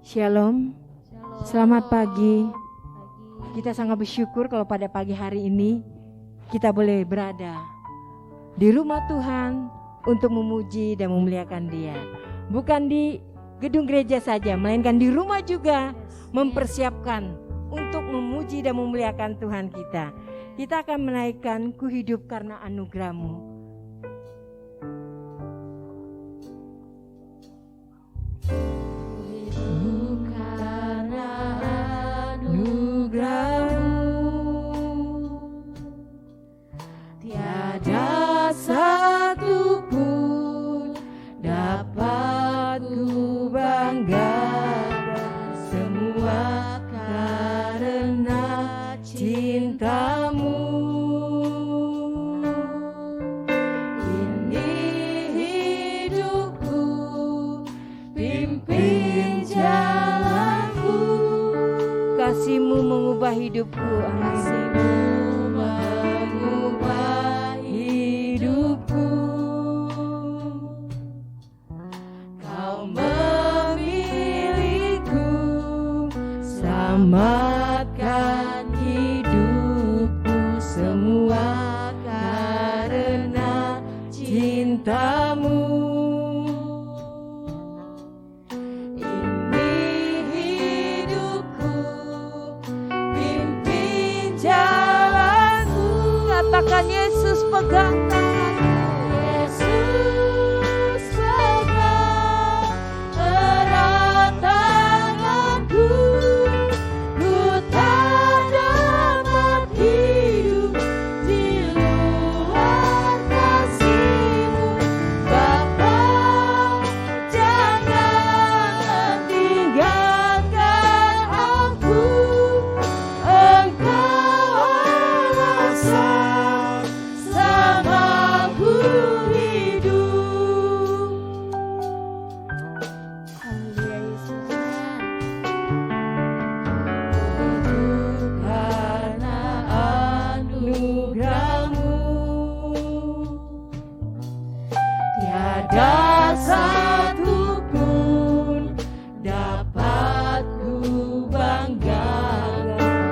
Shalom, selamat pagi. Kita sangat bersyukur kalau pada pagi hari ini kita boleh berada di rumah Tuhan untuk memuji dan memuliakan Dia. Bukan di gedung gereja saja, melainkan di rumah juga mempersiapkan untuk memuji dan memuliakan Tuhan kita. Kita akan menaikkan Ku hidup karena anugerah-Mu. Tiada satu pun dapat ku banggakan, semua karena cinta-Mu. Ini hidupku, pimpin jalanku, kasih-Mu mengubah hidupku. Kasih-Mu mengubah hidupku. Kau memilihku, selamatkan hidupku, semua karena cinta-Mu. Ini hidupku, pimpin jalanku. Katakan Yesus pegang tanganku. Yesus pegang erat tanganku. Ku tak dapat hidup di luar kasih-Mu. Bapa, jangan tinggalkan aku. Engkau rasa selamaku hidup. Haleluya Yesus. Hidup karena anugerah-Mu. Tiada satu pun dapat ku banggakan,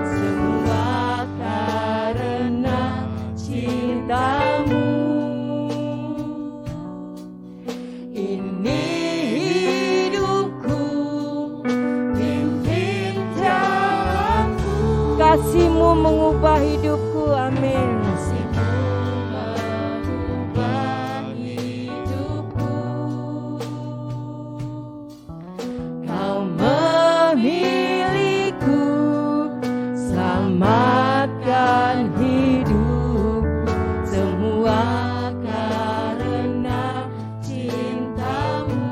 semua karena cinta-Mu. Ini hidupku, pimpin jalanku, kasih-Mu mengubah hidupku. Amin. Kasih-Mu mengubah hidupku. Kau memilihku, selamatkan hidupku, semua karena cinta-Mu.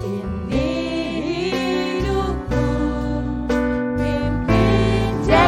Ini hidupku, pimpin jalanku,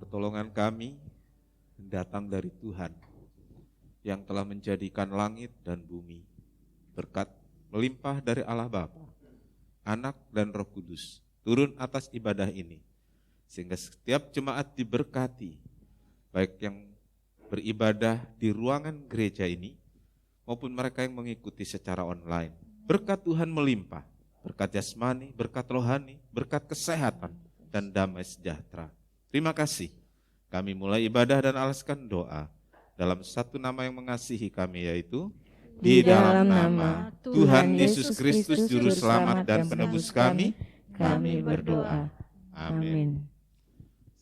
Pertolongan kami datang dari Tuhan yang telah menjadikan langit dan bumi. Berkat melimpah dari Allah Bapa, Anak dan Roh Kudus turun atas ibadah ini, sehingga setiap jemaat diberkati, baik yang beribadah di ruangan gereja ini maupun mereka yang mengikuti secara online. Berkat Tuhan melimpah, berkat jasmani, berkat rohani, berkat kesehatan dan damai sejahtera. Terima kasih. Kami mulai ibadah dan alaskan doa dalam satu nama yang mengasihi kami, yaitu di dalam nama Tuhan Yesus Kristus Juru Selamat dan Penebus kami berdoa. Amin.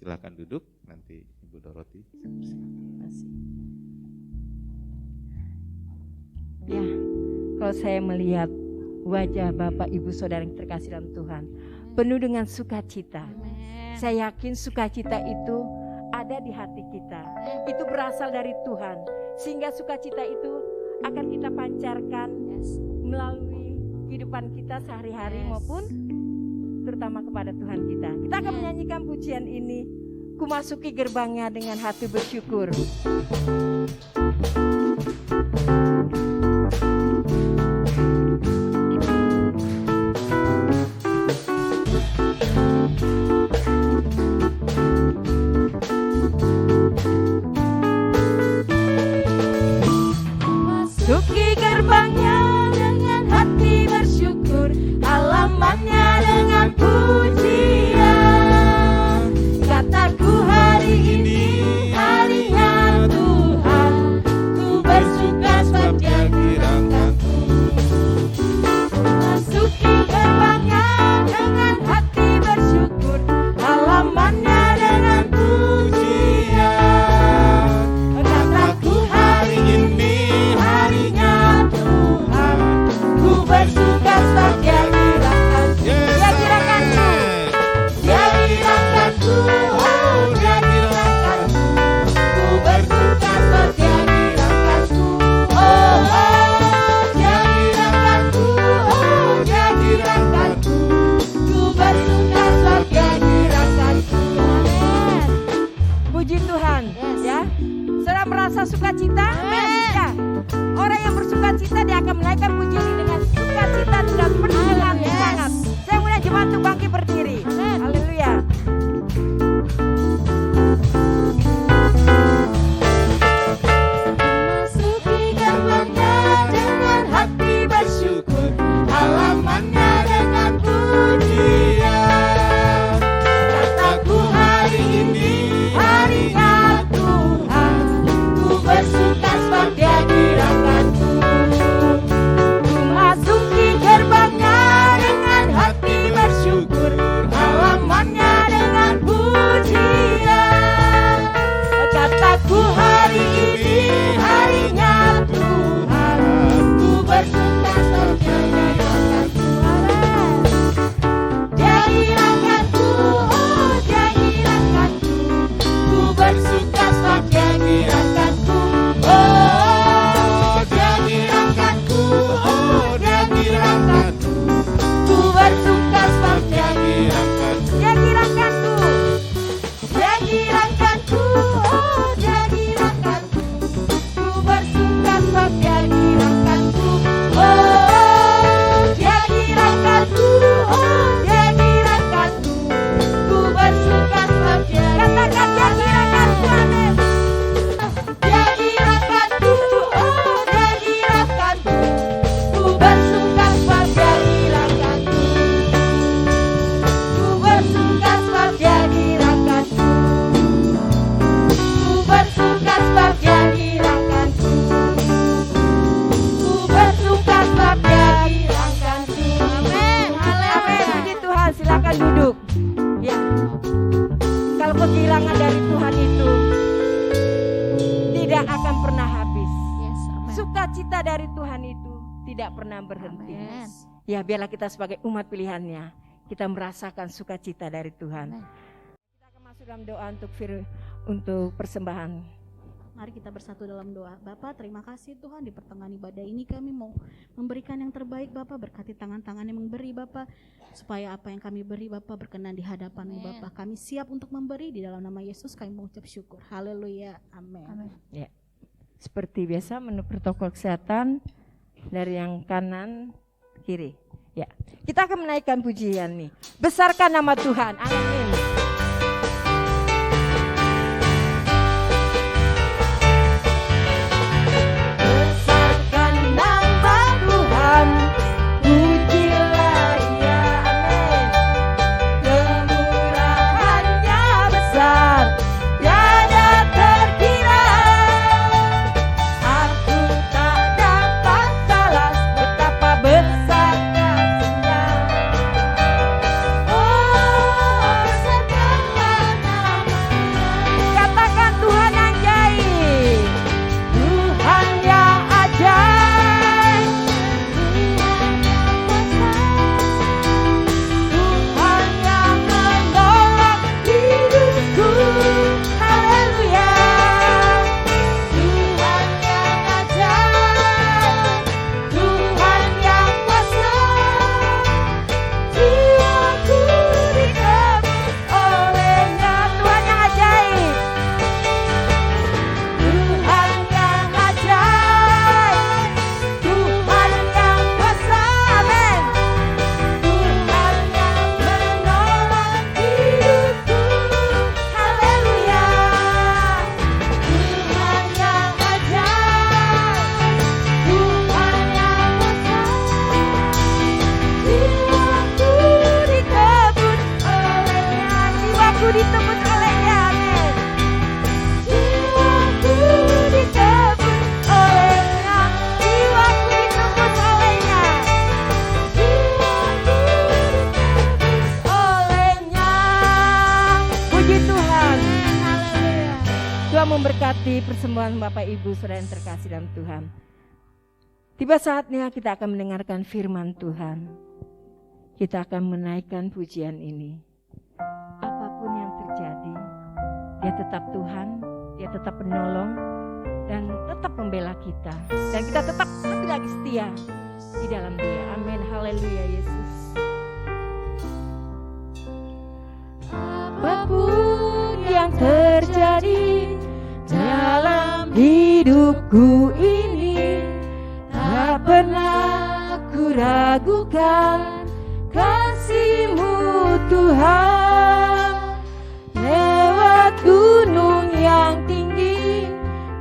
Silakan duduk, nanti Ibu Doroti. Ya, kalau saya melihat wajah Bapak Ibu Saudara yang terkasih dalam Tuhan, penuh dengan sukacita. Saya yakin sukacita itu ada di hati kita. Itu berasal dari Tuhan. Sehingga sukacita itu akan kita pancarkan melalui kehidupan kita sehari-hari maupun terutama kepada Tuhan kita. Kita akan menyanyikan pujian ini. Ku masuki gerbangnya dengan hati bersyukur. Masuki gerbangnya dengan hati bersyukur, halamannya dengan pujian. Kataku hari ini harinya Tuhan, ku bersuka sebab Dia kirangkanku. Masuki gerbangnya dengan hati bersyukur, halamannya dengan pujian. Kataku hari ini harinya Tuhan, ku bersuka sebab Dia kirangkanku. Dia kirangkanku, Dia kirangkanku, oh Dia kirangkanku. Ku bersuka sebab Dia kirangkanku, oh Dia kirangkanku, oh Dia kirangkanku. Ku bersuka sebab Dia kirangkanku. Amin. Puji Tuhan, ya. Saudara merasa sukacita? Ya. Orang yang bersukacita dia akan menaikkan puji ini dengan sukacita dan penuh dengan semangat. Saya mulai jemaat untuk bangkit berdiri. Haleluya. Masuki gerbangnya dengan hati bersyukur, halamannya dengan pujian. Kataku hari ini harinya Tuhan, ku bersuka sebab Dia kirangkanku. Ku masuki gerbangnya dengan hati bersyukur, halamannya dengan pujian. Kataku hari ini harinya Tuhan, ku bersuka sebab Dia kirangkanku. Dia kirangkanku, oh Dia kirangkanku. Ku bersuka sebab Dia kirangkanku, oh Dia kirangkanku, oh Dia kirangkanku. Ku bersuka sebab Dia kirangkanku. Dia kirangkanku, Dia kirangkanku, oh Dia kirangkanku. Ku bersuka sebab Dia kirangkanku, oh Dia kirangkanku, oh Dia kirangkanku. Ku bersuka sebab Dia katakan Dia kirangkanku, amin. Dia kirangkanku, oh Dia kirangkanku. Ku bersuka sebab Dia kirangkanku. Ku bersuka sebab Dia kirangkanku. Ku bersuka sebab Dia kirangkanku. Ku bersuka sebab Dia kirangkanku. Amin. Amin. Puji Tuhan, silakan duduk. Ya. Kalau kehilangan dari Tuhan itu tidak akan pernah habis. Sukacita dari Tuhan itu tidak pernah berhenti. Ya, biarlah kita sebagai umat pilihannya, kita merasakan sukacita dari Tuhan. Kita akan masuk dalam doa untuk persembahan Mari kita bersatu dalam doa. Bapa, terima kasih Tuhan, di pertengahan ibadah ini kami mau memberikan yang terbaik Bapa. Berkati tangan-tangan yang memberi Bapa, supaya apa yang kami beri Bapa berkenan di hadapan-Mu Bapa. Kami siap untuk memberi, di dalam nama Yesus kami mengucap syukur. Haleluya, amin. Ya. Seperti biasa menurut protokol kesehatan dari yang kanan kiri. Ya. Kita akan menaikkan pujian nih. Besarkan nama Tuhan. Amin. Memberkati persembahan Bapak Ibu saudara yang terkasih dalam Tuhan. Tiba saatnya kita akan mendengarkan firman Tuhan. Kita akan menaikkan pujian ini. Apapun yang terjadi, Dia tetap Tuhan, Dia tetap penolong, dan tetap membela kita. Dan kita tetap lebih lagi setia di dalam Dia. Amin. Haleluya Yesus. Apapun yang terjadi dalam hidupku ini, tak pernah ku ragukan kasih-Mu Tuhan. Lewat gunung yang tinggi,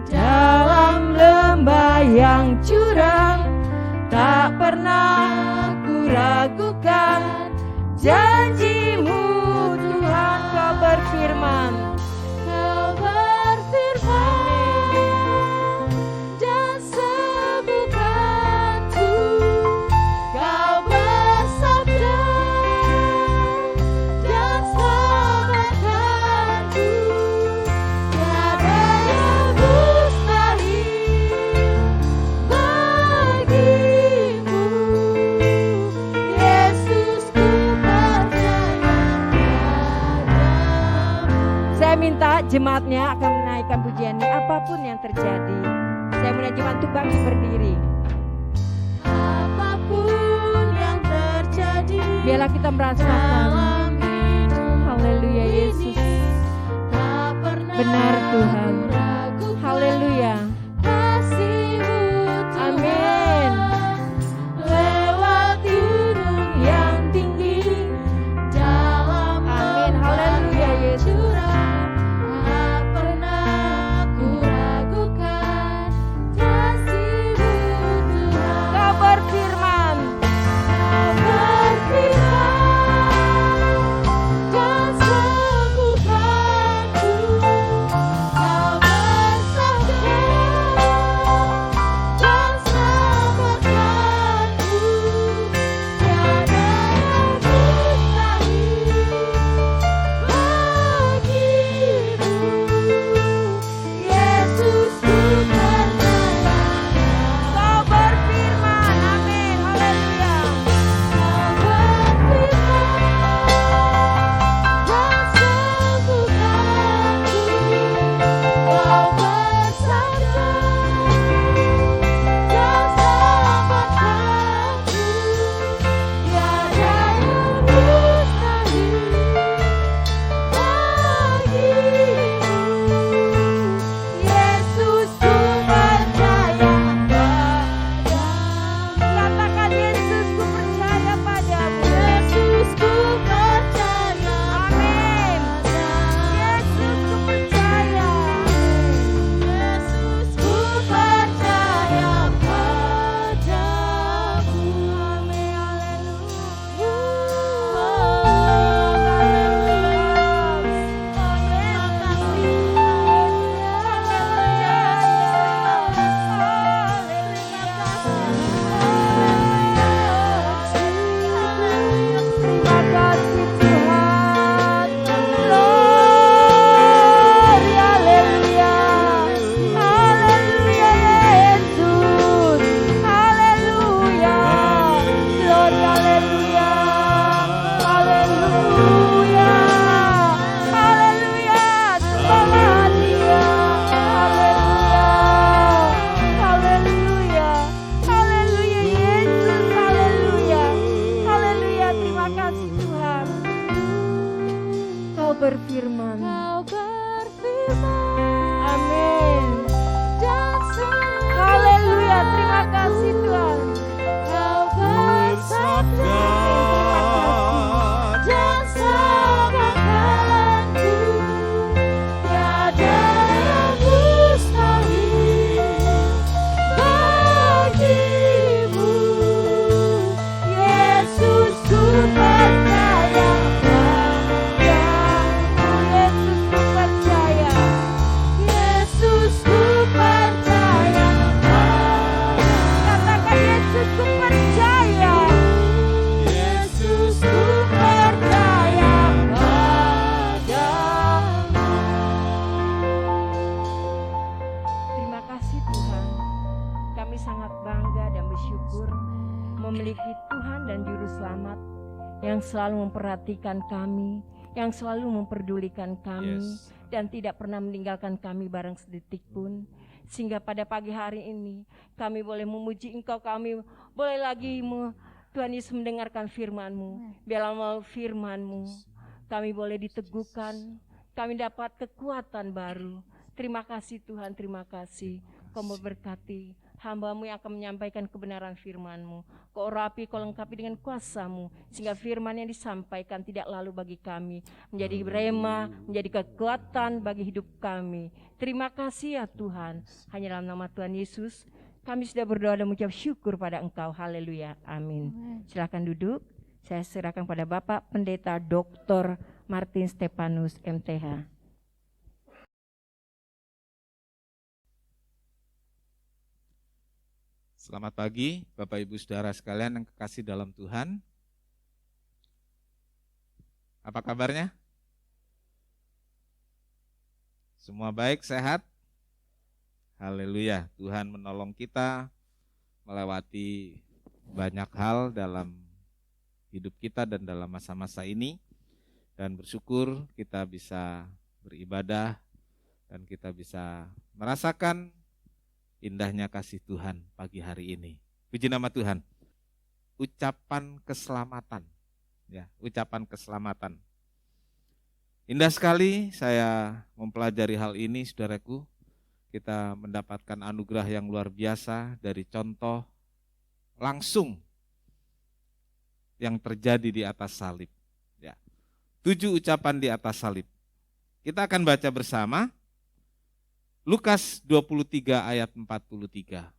dalam lembah yang curam, tak pernah ku ragukan janji-Mu Tuhan. Kau berfirman, dan sembuhkanku. Kau bersabda dan selamatkanku. Tiada yang mustahil bagimu. Yesus, ku percaya padamu. Saya minta jemaatnya akan menaikkan pujian ini apapun yang terjadi. Saya mulai jemaat untuk bangkit berdiri. Apapun yang terjadi, biarlah kita merasakan haleluya Yesus. Benar Tuhan. Haleluya. Amin. Lewat gunung yang tinggi, dalam amin. Haleluya Yesus. Bagi berfirman. Amin. Haleluya, terima kasih Tuhan. Bersabda Dan segalaku tiada yang mustahil bagimu. Yesus, ku percaya padamu. Yesus, ku percaya. Yesus, ku percaya padamu. Katakan Yesus, ku percaya. Yesus, ku percaya padamu. Terima kasih Tuhan. Kami sangat bangga dan bersyukur memiliki Tuhan dan Juru Selamat yang selalu memperhatikan kami, yang selalu memperdulikan kami, Yes. dan tidak pernah meninggalkan kami barang sedetik pun. Sehingga pada pagi hari ini kami boleh memuji Engkau, kami boleh lagi Tuhan Yesus mendengarkan firman-Mu. Biarlah melalui firman-Mu kami boleh diteguhkan, kami dapat kekuatan baru. Terima kasih Tuhan, terima kasih. Kau memberkati hamba-Mu yang akan menyampaikan kebenaran firman-Mu. Kau urapi, Kau lengkapi dengan kuasa-Mu, sehingga firman yang disampaikan tidak lalu bagi kami, menjadi rema, menjadi kekuatan bagi hidup kami. Terima kasih ya Tuhan. Hanya dalam nama Tuhan Yesus kami sudah berdoa dan mengucap syukur pada Engkau. Haleluya, amin. Silakan duduk. Saya serahkan pada Bapak Pendeta Dr. Martin Stefanus MTH. Selamat pagi Bapak Ibu Saudara sekalian yang kekasih dalam Tuhan. Apa kabarnya? Semua baik, sehat? Haleluya, Tuhan menolong kita melewati banyak hal dalam hidup kita dan dalam masa-masa ini. Dan bersyukur kita bisa beribadah dan kita bisa merasakan indahnya kasih Tuhan pagi hari ini. Puji nama Tuhan. Ucapan keselamatan. Ya, ucapan keselamatan. Indah sekali saya mempelajari hal ini, saudaraku. Kita mendapatkan anugerah yang luar biasa dari contoh langsung yang terjadi di atas salib. Ya. 7 ucapan di atas salib. Kita akan baca bersama Lukas 23 ayat 43.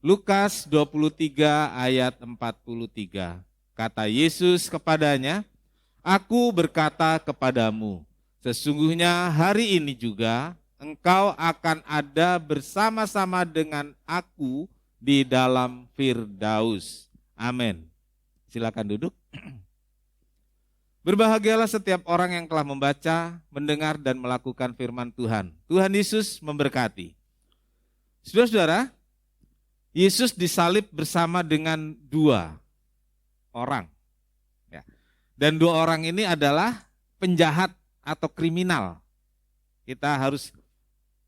Lukas 23 ayat 43. Kata Yesus kepadanya, "Aku berkata kepadamu, sesungguhnya hari ini juga engkau akan ada bersama-sama dengan aku di dalam Firdaus." Amin. Silakan duduk. Berbahagialah setiap orang yang telah membaca, mendengar, dan melakukan firman Tuhan. Tuhan Yesus memberkati. Saudara-saudara, Yesus disalib bersama dengan 2 orang. Ya. Dan 2 orang ini adalah penjahat atau kriminal. Kita harus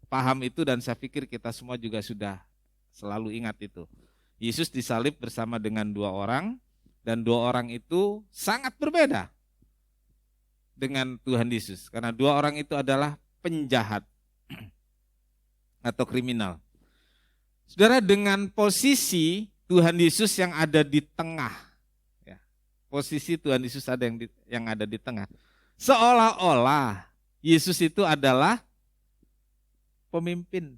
paham itu dan saya pikir kita semua juga sudah selalu ingat itu. Yesus disalib bersama dengan 2 orang dan 2 orang itu sangat berbeda dengan Tuhan Yesus. Karena 2 orang itu adalah penjahat atau kriminal. Saudara, dengan posisi Tuhan Yesus yang ada di tengah. Ya, posisi Tuhan Yesus yang ada di tengah. Seolah-olah Yesus itu adalah pemimpin.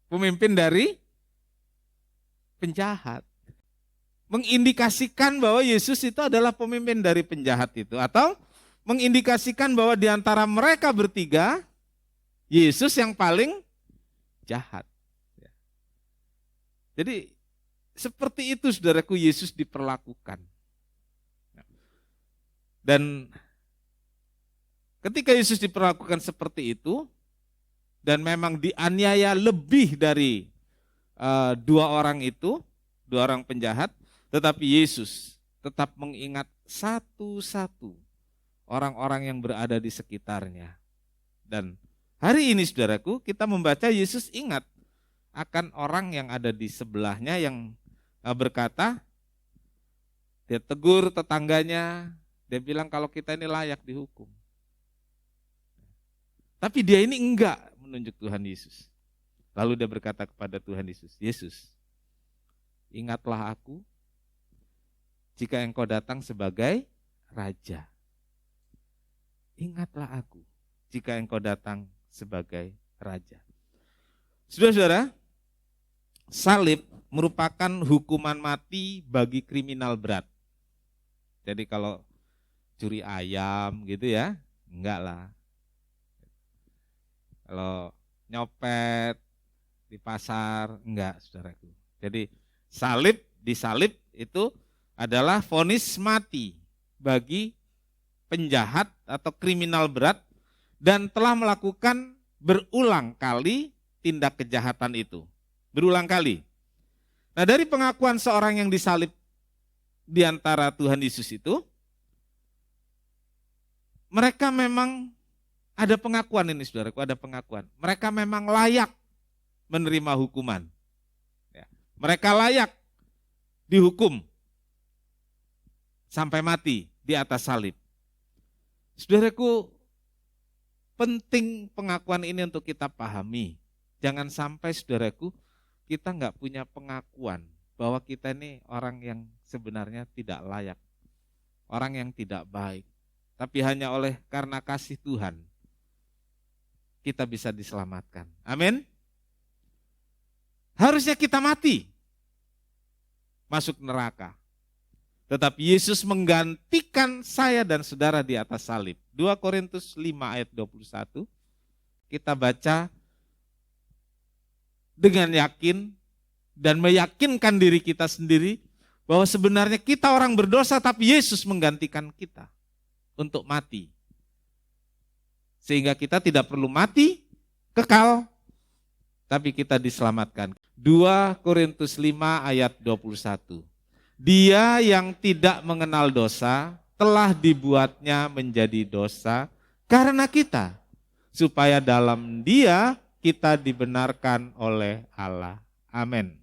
Pemimpin dari penjahat. Mengindikasikan bahwa Yesus itu adalah pemimpin dari penjahat itu. Atau mengindikasikan bahwa di antara mereka bertiga, Yesus yang paling jahat. Jadi seperti itu saudaraku Yesus diperlakukan. Dan ketika Yesus diperlakukan seperti itu, dan memang dianiaya lebih dari 2 orang itu, 2 orang penjahat, tetapi Yesus tetap mengingat satu-satu orang-orang yang berada di sekitarnya. Dan hari ini saudaraku kita membaca Yesus ingat akan orang yang ada di sebelahnya yang berkata, dia tegur tetangganya, dia bilang kalau kita ini layak dihukum. Tapi dia ini enggak menunjuk Tuhan Yesus. Lalu dia berkata kepada Tuhan Yesus, Yesus, ingatlah aku jika engkau datang sebagai raja. Ingatlah aku jika engkau datang sebagai raja. Saudara-saudara, salib merupakan hukuman mati bagi kriminal berat. Jadi kalau curi ayam gitu ya, enggak lah. Kalau nyopet di pasar, enggak saudaraku. Jadi disalib itu adalah vonis mati bagi penjahat atau kriminal berat dan telah melakukan berulang kali tindak kejahatan itu. Berulang kali. Nah, dari pengakuan seorang yang disalib di antara Tuhan Yesus itu, mereka memang ada pengakuan ini saudaraku, ada pengakuan. Mereka memang layak menerima hukuman. Ya. Mereka layak dihukum sampai mati di atas salib. Saudaraku, penting pengakuan ini untuk kita pahami. Jangan sampai saudaraku, kita nggak punya pengakuan bahwa kita ini orang yang sebenarnya tidak layak. Orang yang tidak baik. Tapi hanya karena kasih Tuhan, kita bisa diselamatkan. Amin. Harusnya kita mati, masuk neraka. Tetapi Yesus menggantikan saya dan saudara di atas salib. 2 Korintus 5 ayat 21, kita baca dengan yakin dan meyakinkan diri kita sendiri bahwa sebenarnya kita orang berdosa tapi Yesus menggantikan kita untuk mati. Sehingga kita tidak perlu mati kekal, tapi kita diselamatkan. 2 Korintus 5 ayat 21. Dia yang tidak mengenal dosa telah dibuatnya menjadi dosa karena kita, supaya dalam Dia kita dibenarkan oleh Allah. Amin.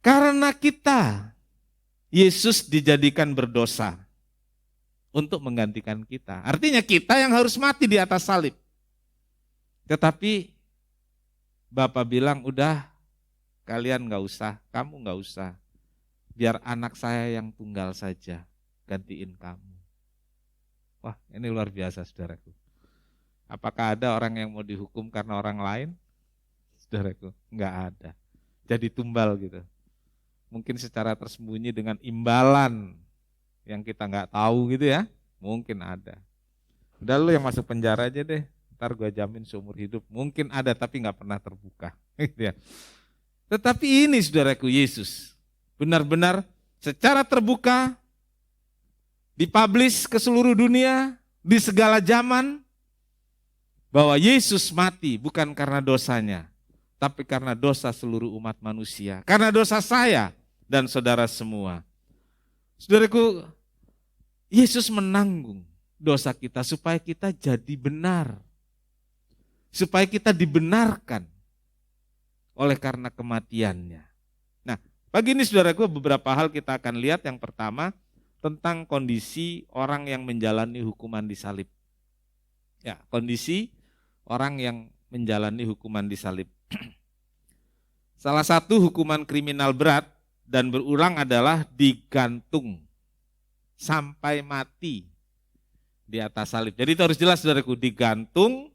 Karena kita, Yesus dijadikan berdosa untuk menggantikan kita. Artinya kita yang harus mati di atas salib. Tetapi Bapak bilang, udah kalian gak usah, kamu gak usah. Biar anak saya yang tunggal saja gantiin kamu. Wah, ini luar biasa saudaraku. Apakah ada orang yang mau dihukum karena orang lain? Saudaraku, enggak ada. Jadi tumbal gitu. Mungkin secara tersembunyi dengan imbalan yang kita enggak tahu gitu ya. Mungkin ada. Udah lu yang masuk penjara aja deh. Ntar gue jamin seumur hidup. Mungkin ada tapi enggak pernah terbuka. Gitu ya. Tetapi ini saudaraku, Yesus benar-benar secara terbuka dipublish ke seluruh dunia, di segala zaman, bahwa Yesus mati bukan karena dosanya, tapi karena dosa seluruh umat manusia, karena dosa saya dan saudara semua. Saudaraku, Yesus menanggung dosa kita supaya kita jadi benar, supaya kita dibenarkan oleh karena kematiannya. Nah, pagi ini saudaraku beberapa hal kita akan lihat. Yang pertama tentang kondisi orang yang menjalani hukuman di salib. Ya, kondisi orang yang menjalani hukuman di salib. Salah satu hukuman kriminal berat dan berulang adalah digantung sampai mati di atas salib. Jadi itu harus jelas saudaraku, digantung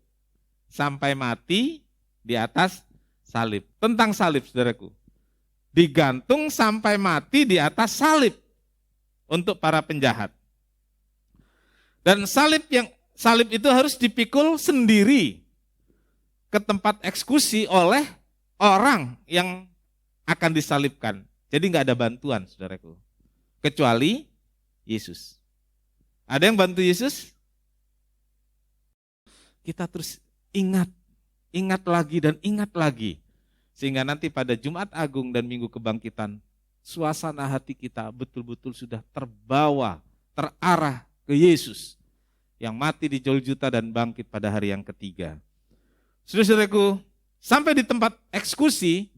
sampai mati di atas salib. Tentang salib saudaraku, digantung sampai mati di atas salib untuk para penjahat. Dan salib itu harus dipikul sendiri ke tempat eksekusi oleh orang yang akan disalibkan. Jadi nggak ada bantuan saudaraku, kecuali Yesus. Ada yang bantu Yesus? Kita terus ingat lagi dan ingat lagi. Sehingga nanti pada Jumat Agung dan Minggu Kebangkitan, suasana hati kita betul-betul sudah terbawa, terarah ke Yesus yang mati di Golgota dan bangkit pada hari yang ketiga. Saudara-saudaraku, sampai di tempat eksekusi,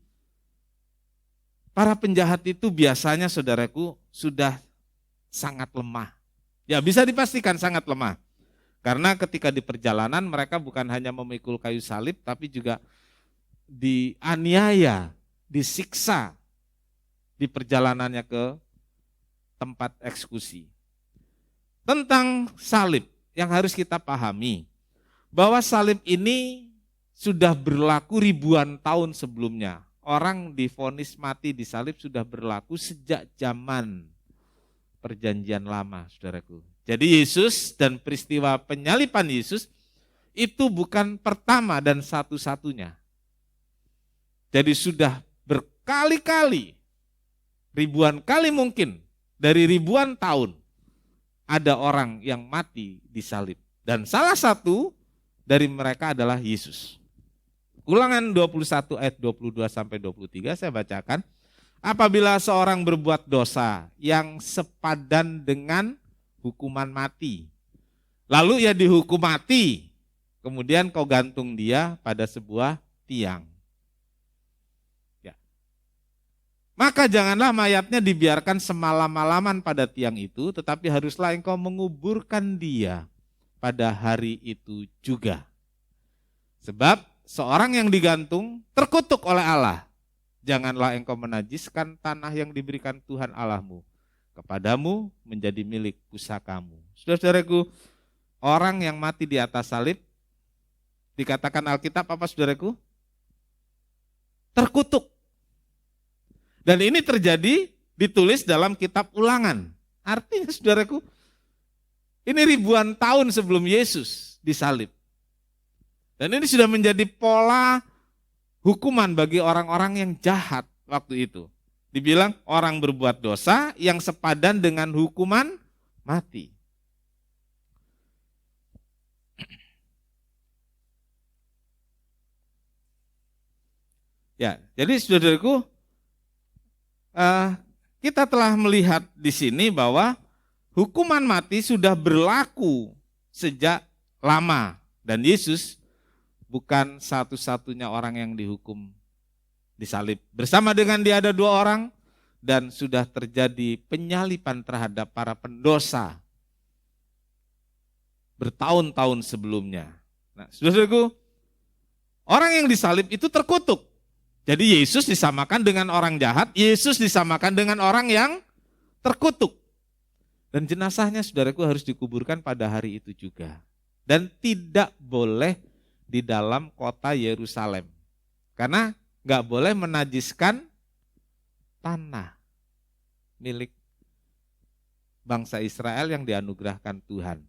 para penjahat itu biasanya saudaraku sudah sangat lemah. Ya bisa dipastikan sangat lemah. Karena ketika di perjalanan mereka bukan hanya memikul kayu salib, tapi juga dianiaya, disiksa di perjalanannya ke tempat eksekusi. Tentang salib yang harus kita pahami, bahwa salib ini sudah berlaku ribuan tahun sebelumnya. Orang divonis mati di salib sudah berlaku sejak zaman perjanjian lama, saudaraku. Jadi Yesus dan peristiwa penyaliban Yesus itu bukan pertama dan satu-satunya. Jadi sudah berkali-kali, ribuan kali mungkin, dari ribuan tahun, ada orang yang mati di salib. Dan salah satu dari mereka adalah Yesus. Ulangan 21 ayat 22 sampai 23 saya bacakan. Apabila seorang berbuat dosa yang sepadan dengan hukuman mati, lalu ia dihukum mati, kemudian kau gantung dia pada sebuah tiang. Ya. Maka janganlah mayatnya dibiarkan semalam-malaman pada tiang itu, tetapi haruslah engkau menguburkan dia pada hari itu juga. Sebab seorang yang digantung terkutuk oleh Allah. Janganlah engkau menajiskan tanah yang diberikan Tuhan Allahmu kepadamu menjadi milik pusakamu. Saudara-saudaraku, orang yang mati di atas salib, dikatakan Alkitab apa saudaraku? Terkutuk. Dan ini terjadi, ditulis dalam kitab Ulangan. Artinya saudaraku, ini ribuan tahun sebelum Yesus disalib. Dan ini sudah menjadi pola hukuman bagi orang-orang yang jahat waktu itu. Dibilang orang berbuat dosa yang sepadan dengan hukuman mati. Ya, jadi saudaraku, kita telah melihat di sini bahwa hukuman mati sudah berlaku sejak lama dan Yesus bukan satu-satunya orang yang dihukum disalib. Bersama dengan dia ada 2 orang dan sudah terjadi penyaliban terhadap para pendosa bertahun-tahun sebelumnya. Nah, saudaraku, orang yang disalib itu terkutuk. Jadi Yesus disamakan dengan orang jahat, Yesus disamakan dengan orang yang terkutuk. Dan jenazahnya saudaraku harus dikuburkan pada hari itu juga. Dan tidak boleh di dalam kota Yerusalem. Karena nggak boleh menajiskan tanah milik bangsa Israel yang dianugerahkan Tuhan.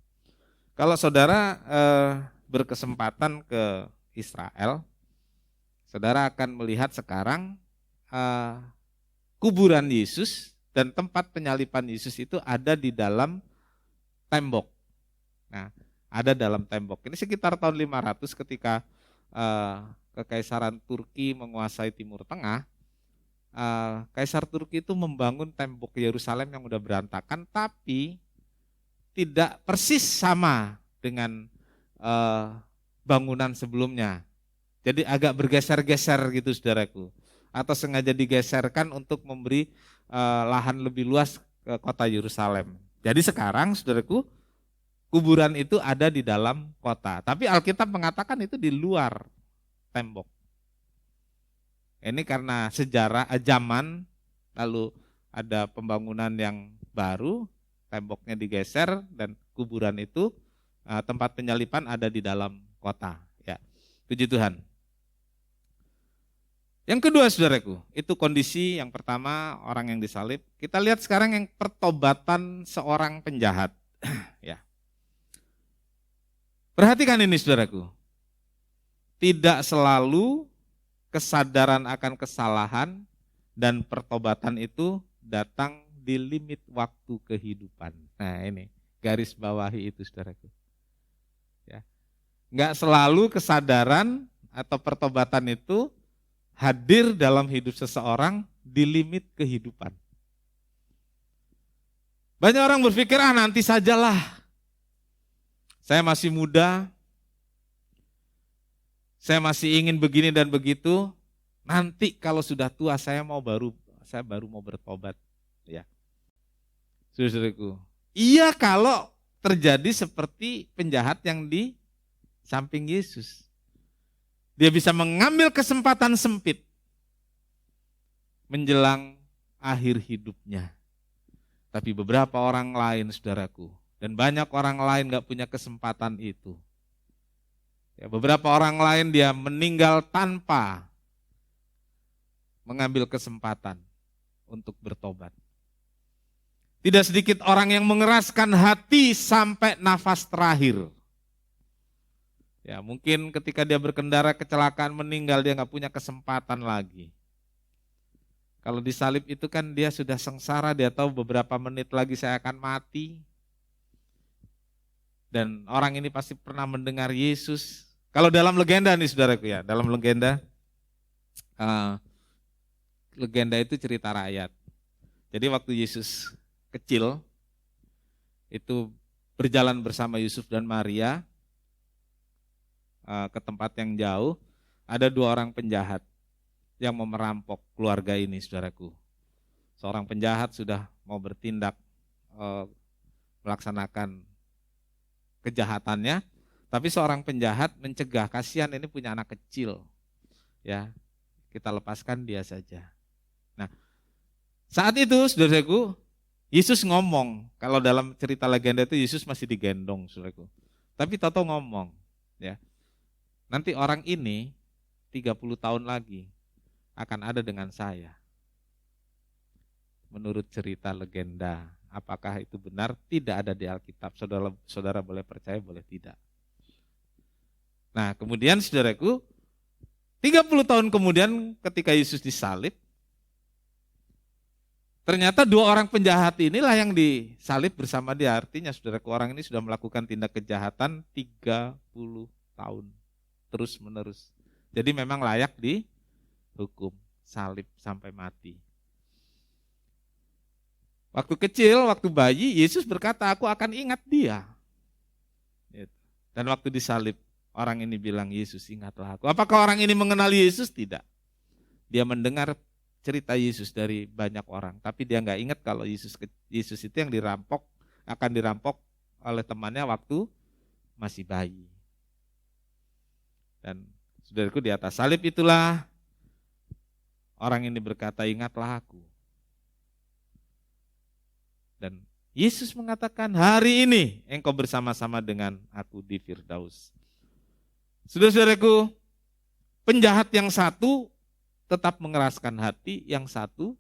Kalau saudara berkesempatan ke Israel, saudara akan melihat sekarang kuburan Yesus dan tempat penyaliban Yesus itu ada di dalam tembok. Nah, ada dalam tembok. Ini sekitar tahun 500 ketika Kekaisaran Turki menguasai Timur Tengah. Kaisar Turki itu membangun tembok Yerusalem yang udah berantakan, tapi tidak persis sama dengan bangunan sebelumnya. Jadi agak bergeser-geser gitu saudaraku. Atau sengaja digeserkan untuk memberi lahan lebih luas ke kota Yerusalem. Jadi sekarang saudaraku, kuburan itu ada di dalam kota. Tapi Alkitab mengatakan itu di luar tembok. Ini karena sejarah zaman, lalu ada pembangunan yang baru, temboknya digeser dan kuburan itu, tempat penyaliban ada di dalam kota. Ya, puji Tuhan. Yang kedua saudaraku, itu kondisi yang pertama orang yang disalib. Kita lihat sekarang yang pertobatan seorang penjahat. Ya. Perhatikan ini saudaraku, tidak selalu kesadaran akan kesalahan dan pertobatan itu datang di limit waktu kehidupan. Nah ini, garis bawahi itu saudaraku. Ya. Enggak selalu kesadaran atau pertobatan itu hadir dalam hidup seseorang di limit kehidupan. Banyak orang berpikir, nanti sajalah. Saya masih muda, saya masih ingin begini dan begitu. Nanti kalau sudah tua saya baru mau bertobat. Ya, saudaraku. Iya kalau terjadi seperti penjahat yang di samping Yesus. Dia bisa mengambil kesempatan sempit menjelang akhir hidupnya. Tapi beberapa orang lain, saudaraku, dan banyak orang lain gak punya kesempatan itu. Ya, beberapa orang lain dia meninggal tanpa mengambil kesempatan untuk bertobat. Tidak sedikit orang yang mengeraskan hati sampai nafas terakhir. Ya, mungkin ketika dia berkendara kecelakaan meninggal, dia nggak punya kesempatan lagi. Kalau disalib itu kan dia sudah sengsara, dia tahu beberapa menit lagi saya akan mati. Dan orang ini pasti pernah mendengar Yesus. Kalau dalam legenda nih saudaraku ya, dalam legenda itu cerita rakyat. Jadi waktu Yesus kecil, itu berjalan bersama Yusuf dan Maria, ke tempat yang jauh, ada 2 orang penjahat yang mau merampok keluarga ini, saudaraku. Seorang penjahat sudah mau bertindak melaksanakan kejahatannya, tapi seorang penjahat mencegah, kasihan ini punya anak kecil, ya kita lepaskan dia saja. Nah, saat itu, saudaraku, Yesus ngomong. Kalau dalam cerita legenda itu Yesus masih digendong, saudaraku. Tapi tahu ngomong, ya. Nanti orang ini 30 tahun lagi akan ada dengan saya. Menurut cerita legenda, apakah itu benar? Tidak ada di Alkitab. Saudara boleh percaya, boleh tidak. Nah, kemudian saudaraku, 30 tahun kemudian ketika Yesus disalib, ternyata 2 orang penjahat inilah yang disalib bersama dia. Artinya saudaraku, orang ini sudah melakukan tindak kejahatan 30 tahun. Terus menerus. Jadi memang layak dihukum, salib sampai mati. Waktu kecil, waktu bayi, Yesus berkata, aku akan ingat dia. Dan waktu disalib, orang ini bilang, Yesus ingatlah aku. Apakah orang ini mengenali Yesus? Tidak. Dia mendengar cerita Yesus dari banyak orang, tapi dia nggak ingat kalau Yesus itu yang akan dirampok oleh temannya waktu masih bayi. Dan saudaraku, di atas salib itulah orang ini berkata, ingatlah aku. Dan Yesus mengatakan, hari ini engkau bersama-sama dengan aku di Firdaus. Saudara-saudaraku, penjahat yang satu tetap mengeraskan hati, yang satu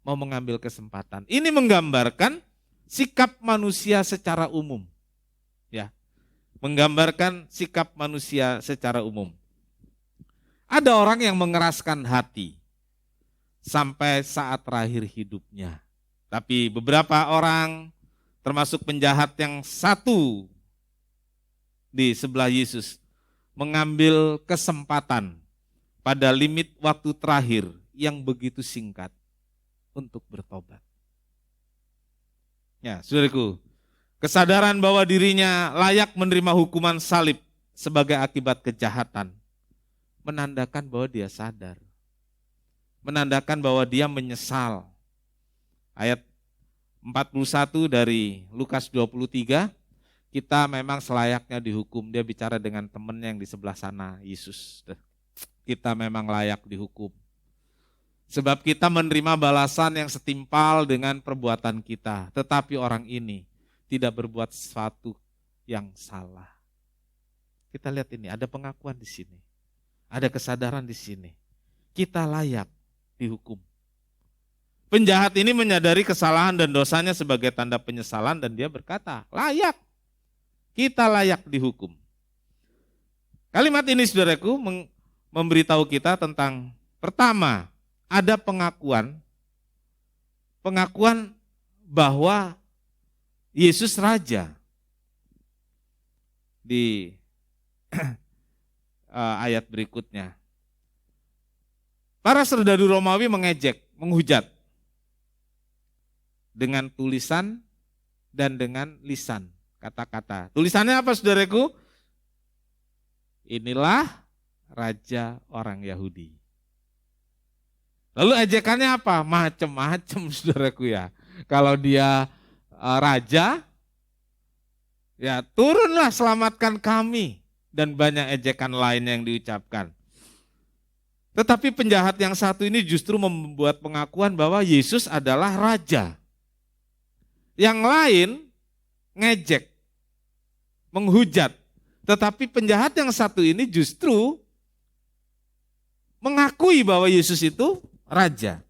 mau mengambil kesempatan. Ini menggambarkan sikap manusia secara umum. Ya. Menggambarkan sikap manusia secara umum. Ada orang yang mengeraskan hati sampai saat terakhir hidupnya. Tapi beberapa orang, termasuk penjahat yang satu di sebelah Yesus, mengambil kesempatan pada limit waktu terakhir yang begitu singkat untuk bertobat. Ya, saudaraku, kesadaran bahwa dirinya layak menerima hukuman salib sebagai akibat kejahatan menandakan bahwa dia sadar. Menandakan bahwa dia menyesal. Ayat 41 dari Lukas 23, kita memang selayaknya dihukum. Dia bicara dengan temannya yang di sebelah sana, Yesus. Kita memang layak dihukum. Sebab kita menerima balasan yang setimpal dengan perbuatan kita. Tetapi orang ini tidak berbuat sesuatu yang salah. Kita lihat ini, ada pengakuan di sini. Ada kesadaran di sini. Kita layak dihukum. Penjahat ini menyadari kesalahan dan dosanya sebagai tanda penyesalan dan dia berkata, layak. Kita layak dihukum. Kalimat ini, saudaraku, memberitahu kita tentang, pertama, ada pengakuan bahwa Yesus Raja. Di ayat berikutnya. Para serdadu Romawi mengejek, menghujat dengan tulisan dan dengan lisan, kata-kata. Tulisannya apa, saudaraku? Inilah raja orang Yahudi. Lalu ejekannya apa? Macem-macem, saudaraku ya. Kalau dia raja, Ya, turunlah selamatkan kami. Dan banyak ejekan lain yang diucapkan. Tetapi penjahat yang satu ini justru membuat pengakuan bahwa Yesus adalah Raja. Yang lain ngejek, menghujat. Tetapi penjahat yang satu ini justru mengakui bahwa Yesus itu Raja.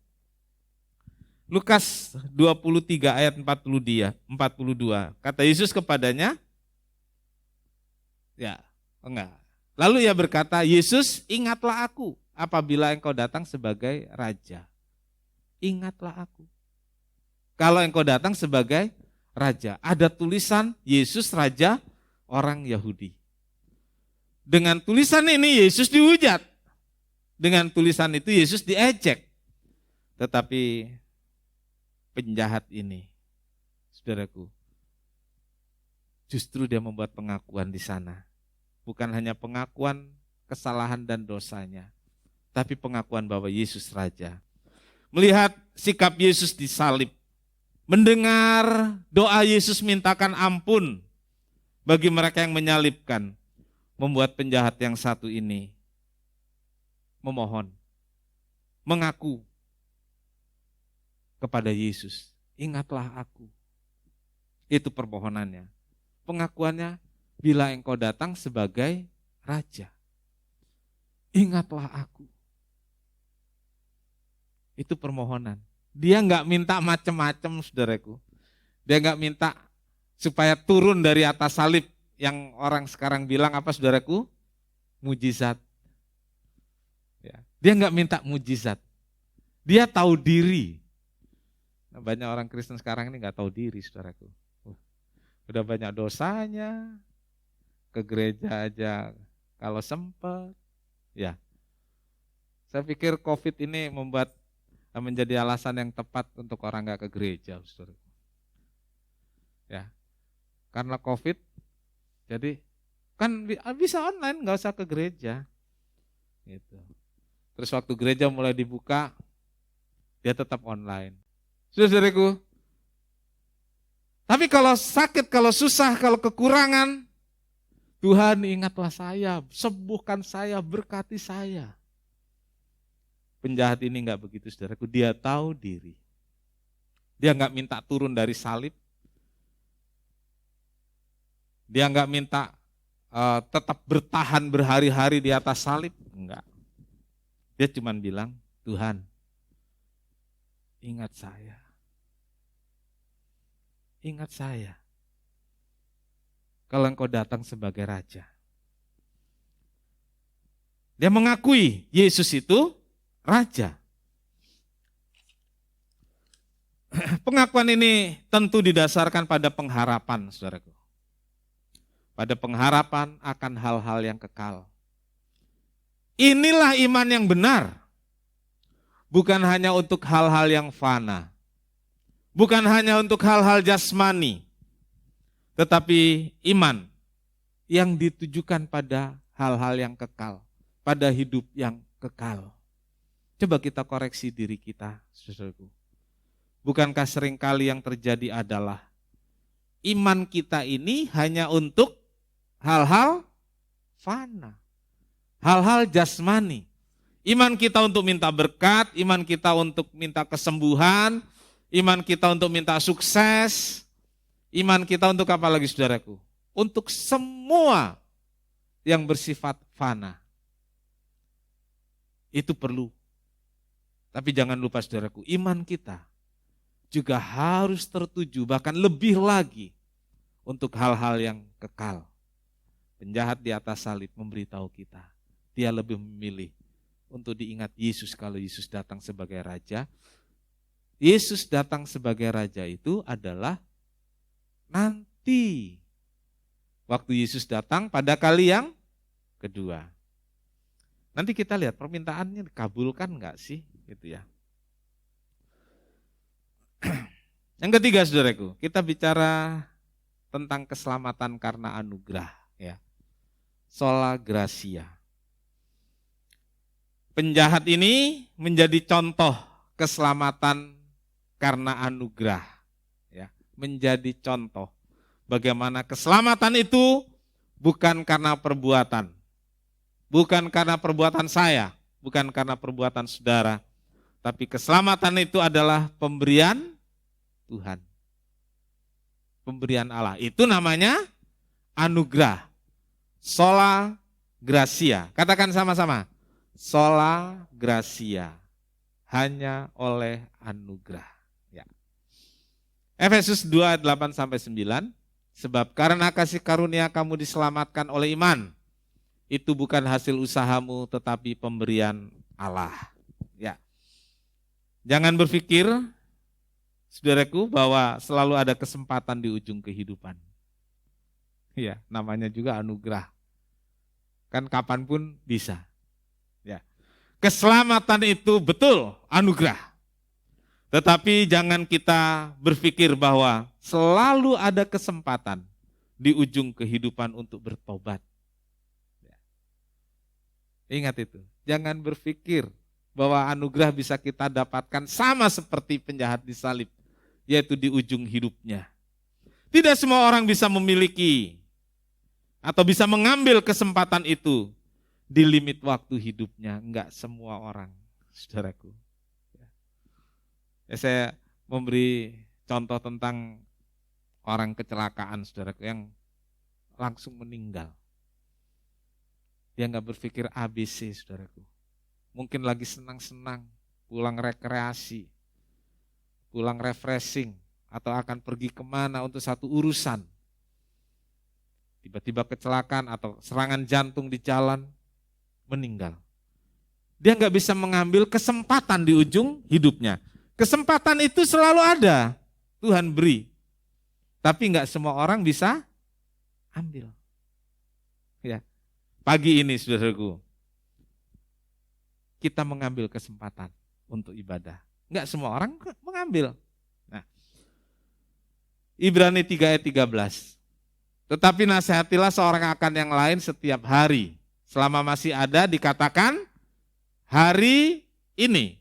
Lukas 23 ayat 42. Kata Yesus kepadanya, ya, enggak. Lalu ia berkata, Yesus, ingatlah aku apabila engkau datang sebagai Raja. Ingatlah aku. Kalau engkau datang sebagai Raja. Ada tulisan Yesus Raja orang Yahudi. Dengan tulisan ini Yesus dihujat. Dengan tulisan itu Yesus diejek. Tetapi penjahat ini, saudaraku, justru dia membuat pengakuan di sana. Bukan hanya pengakuan kesalahan dan dosanya, tapi pengakuan bahwa Yesus Raja. Melihat sikap Yesus disalib, mendengar doa Yesus mintakan ampun bagi mereka yang menyalibkan, membuat penjahat yang satu ini memohon, mengaku kepada Yesus, ingatlah aku. Itu permohonannya. Pengakuannya, bila engkau datang sebagai Raja, ingatlah aku. Itu permohonan. Dia enggak minta macam-macam, saudaraku. Dia enggak minta supaya turun dari atas salib yang orang sekarang bilang apa, saudaraku? Mujizat. Ya. Dia enggak minta mujizat. Dia tahu diri. Banyak orang Kristen sekarang ini enggak tahu diri, saudaraku. Udah banyak dosanya, ke gereja aja kalau sempat. Ya. Saya pikir COVID ini menjadi alasan yang tepat untuk orang enggak ke gereja, saudaraku. Ya. Karena COVID, jadi kan bisa online, enggak usah ke gereja. Gitu. Terus waktu gereja mulai dibuka, dia tetap online. Saudaraku, tapi kalau sakit, kalau susah, kalau kekurangan, Tuhan ingatlah saya, sembuhkan saya, berkati saya. Penjahat ini enggak begitu, saudaraku, dia tahu diri. Dia enggak minta turun dari salib. Dia enggak minta tetap bertahan berhari-hari di atas salib, enggak. Dia cuma bilang, Tuhan, ingat saya. Ingat saya. Kalau engkau datang sebagai Raja. Dia mengakui Yesus itu Raja. Pengakuan ini tentu didasarkan pada pengharapan, saudaraku. Pada pengharapan akan hal-hal yang kekal. Inilah iman yang benar. Bukan hanya untuk hal-hal yang fana. Bukan hanya untuk hal-hal jasmani, tetapi iman yang ditujukan pada hal-hal yang kekal, pada hidup yang kekal. Coba kita koreksi diri kita, saudaraku. Bukankah seringkali yang terjadi adalah iman kita ini hanya untuk hal-hal fana, hal-hal jasmani. Iman kita untuk minta berkat, iman kita untuk minta kesembuhan, iman kita untuk minta sukses, iman kita untuk apa lagi, saudaraku? Untuk semua yang bersifat fana. Itu perlu. Tapi jangan lupa, saudaraku, iman kita juga harus tertuju, bahkan lebih lagi untuk hal-hal yang kekal. Penjahat di atas salib memberitahu kita, dia lebih memilih untuk diingat Yesus kalau Yesus datang sebagai Raja. Yesus datang sebagai Raja itu adalah nanti. Waktu Yesus datang pada kali yang kedua. Nanti kita lihat permintaannya dikabulkan enggak sih, gitu ya. Yang ketiga, saudaraku, kita bicara tentang keselamatan karena anugerah, ya. Sola gratia. Penjahat ini menjadi contoh keselamatan karena anugerah, ya, menjadi contoh bagaimana keselamatan itu bukan karena perbuatan. Bukan karena perbuatan saya, bukan karena perbuatan saudara. Tapi keselamatan itu adalah pemberian Tuhan. Pemberian Allah. Itu namanya anugerah. Sola gratia. Katakan sama-sama. Sola gratia. Hanya oleh anugerah. Ya. Efesus 2 ayat 8-9. Sebab karena kasih karunia kamu diselamatkan oleh iman. Itu bukan hasil usahamu tetapi pemberian Allah. Ya. Jangan berpikir, saudaraku, bahwa selalu ada kesempatan di ujung kehidupan. Ya, namanya juga anugerah. Kan kapanpun bisa. Ya. Keselamatan itu betul anugerah. Tetapi jangan kita berpikir bahwa selalu ada kesempatan di ujung kehidupan untuk bertobat. Ingat itu, jangan berpikir bahwa anugerah bisa kita dapatkan sama seperti penjahat disalib, yaitu di ujung hidupnya. Tidak semua orang bisa memiliki atau bisa mengambil kesempatan itu di limit waktu hidupnya. Enggak semua orang, saudaraku. Ya, saya memberi contoh tentang orang kecelakaan, saudaraku, yang langsung meninggal. Dia nggak berpikir ABC, saudaraku. Mungkin lagi senang-senang, pulang rekreasi, pulang refreshing, atau akan pergi kemana untuk satu urusan. Tiba-tiba kecelakaan atau serangan jantung di jalan, meninggal. Dia nggak bisa mengambil kesempatan di ujung hidupnya. Kesempatan itu selalu ada, Tuhan beri. Tapi nggak semua orang bisa ambil. Ya. Pagi ini, saudaraku, kita mengambil kesempatan untuk ibadah. Enggak semua orang mengambil. Nah, Ibrani 3 ayat 13. Tetapi nasihatilah seorang akan yang lain setiap hari. Selama masih ada dikatakan hari ini.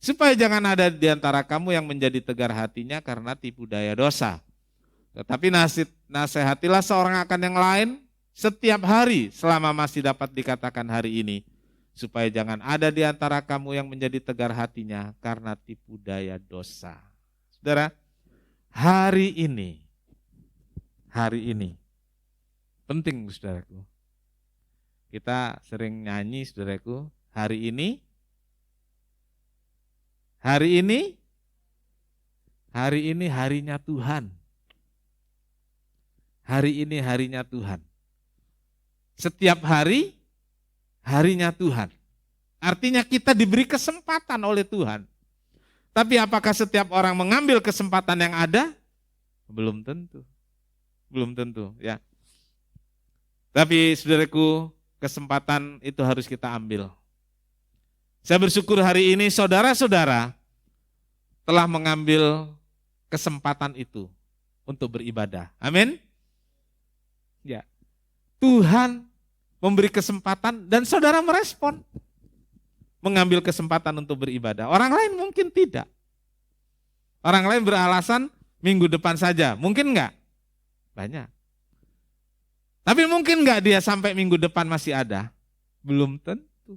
Supaya jangan ada di antara kamu yang menjadi tegar hatinya karena tipu daya dosa. Tetapi nasihatilah seorang akan yang lain setiap hari selama masih dapat dikatakan hari ini. Supaya jangan ada di antara kamu yang menjadi tegar hatinya karena tipu daya dosa. Saudara, hari ini penting, saudaraku. Kita sering nyanyi, saudaraku, hari ini harinya Tuhan. Hari ini harinya Tuhan. Setiap hari, harinya Tuhan. Artinya kita diberi kesempatan oleh Tuhan. Tapi apakah setiap orang mengambil kesempatan yang ada? Belum tentu. Belum tentu, ya. Tapi saudaraku, kesempatan itu harus kita ambil. Saya bersyukur hari ini saudara-saudara telah mengambil kesempatan itu untuk beribadah. Amin. Ya. Tuhan memberi kesempatan dan saudara merespon. Mengambil kesempatan untuk beribadah. Orang lain mungkin tidak. Orang lain beralasan minggu depan saja. Mungkin enggak? Banyak. Tapi mungkin enggak dia sampai minggu depan masih ada? Belum tentu.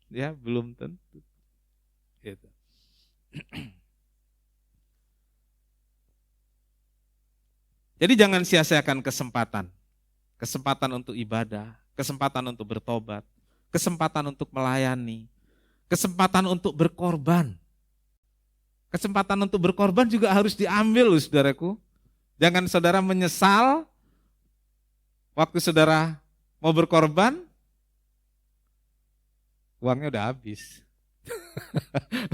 Ya, belum tentu. Gitu. Jadi jangan sia-siakan kesempatan. Kesempatan untuk ibadah, kesempatan untuk bertobat, kesempatan untuk melayani, kesempatan untuk berkorban. Kesempatan untuk berkorban juga harus diambil, saudaraku. Jangan saudara menyesal waktu saudara mau berkorban, uangnya udah habis.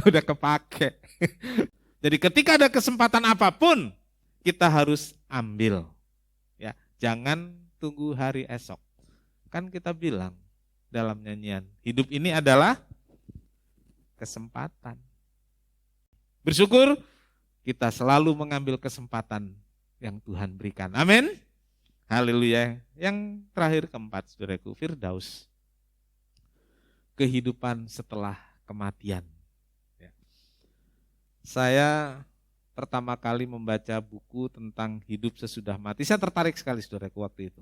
Udah kepake. Jadi ketika ada kesempatan apapun, kita harus ambil. Ya, jangan tunggu hari esok. Kan kita bilang dalam nyanyian, hidup ini adalah kesempatan. Bersyukur kita selalu mengambil kesempatan yang Tuhan berikan. Amin. Haleluya. Yang terakhir keempat, saudaraku, Firdaus. Kehidupan setelah kematian. Ya. Saya pertama kali membaca buku tentang hidup sesudah mati, saya tertarik sekali saudaraku waktu itu.